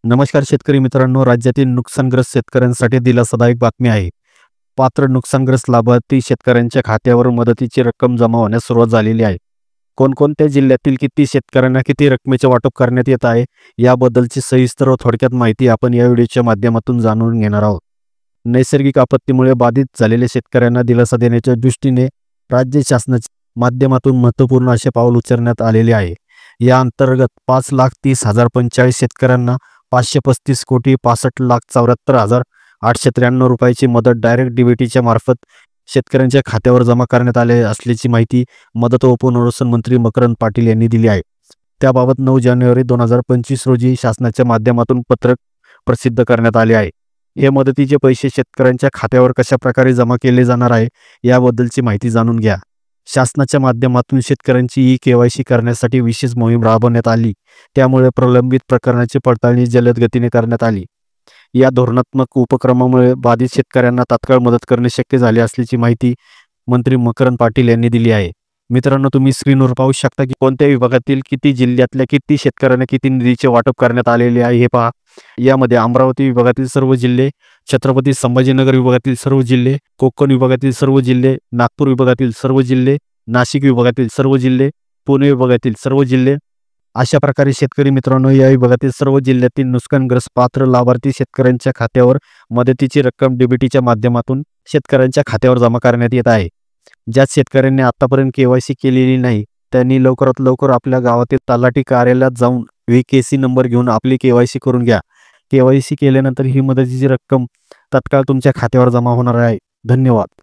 नमस्कार शेतकरी मित्रांनो, राज्यातील नुकसानग्रस्त शेतकऱ्यांसाठी दिलासादायक बातमी आहे. पात्र नुकसानग्रस्त लाभार्थी शेतकऱ्यांच्या खात्यावर मदतीची रक्कम जमा होण्यास सुरुवात झालेली आहे. कोणकोणत्या जिल्ह्यातील किती शेतकऱ्यांना किती रकमेचे वाटप करण्यात येत आहे याबद्दलची सविस्तर व थोडक्यात माहिती आपण या व्हिडिओच्या माध्यमातून जाणून घेणार आहोत. नैसर्गिक आपत्तीमुळे बाधित झालेल्या शेतकऱ्यांना दिलासा देण्याच्या दृष्टीने राज्य शासनाच्या माध्यमातून महत्त्वपूर्ण असे पाऊल उचलण्यात आलेले आहे. या अंतर्गत 5,30,045 शेतकऱ्यांना 535,65,74,893 रुपयाची मदत डायरेक्ट डीबीटीच्या मार्फत शेतकऱ्यांच्या खात्यावर जमा करण्यात आले असल्याची माहिती मदत व पुनर्वसन मंत्री मकरंद पाटील यांनी दिली आहे. त्याबाबत 9 जानेवारी 2025 रोजी शासनाच्या माध्यमातून पत्रक प्रसिद्ध करण्यात आले आहे. हे मदतीचे पैसे शेतकऱ्यांच्या खात्यावर कशा प्रकारे जमा केले जाणार आहे याबद्दलची माहिती जाणून घ्या. शासनाच्या माध्यमातून शेतकऱ्यांची ई-केवायसी करण्यासाठी विशेष मोहीम राबवण्यात आली. त्यामुळे प्रलंबित प्रकरणाची पडताळणी जलद गतीने करण्यात आली. या धोरणात्मक उपक्रमामुळे बाधित शेतकऱ्यांना तात्काळ मदत करणे शक्य झाले असल्याची माहिती मंत्री मकरंद पाटील यांनी दिली आहे. मित्रांनो, तुम्ही स्क्रीनवर पाहू शकता की कोणत्या विभागातील किती जिल्ह्यातल्या किती शेतकऱ्यांना किती निधीचे वाटप करण्यात आलेले आहे हे पहा. यामध्ये अमरावती विभागातील सर्व जिल्हे, छत्रपती संभाजीनगर विभागातील सर्व जिल्हे, कोकण विभागातील सर्व जिल्हे, नागपूर विभागातील सर्व जिल्हे, नाशिक विभागातील सर्व जिल्हे, पुणे विभागातील सर्व जिल्हे अशा प्रकारे शेतकरी मित्रांनो, या विभागातील सर्व जिल्ह्यातील नुकसानग्रस्त पात्र लाभार्थी शेतकऱ्यांच्या खात्यावर मदतीची रक्कम डीबीटीच्या माध्यमातून शेतकऱ्यांच्या खात्यावर जमा करण्यात येत आहे. ज्या शेतकऱ्यांनी आतापर्यंत केवायसी केलेली नाही त्यांनी लवकरात लवकर आपल्या गावातील तलाठी कार्यालयात जाऊन VKC नंबर घेऊन आपली केवायसी करून घ्या. केवायसी केल्यानंतर ही मदतीची रक्कम तत्काळ तुमच्या खात्यावर जमा होणार आहे. धन्यवाद.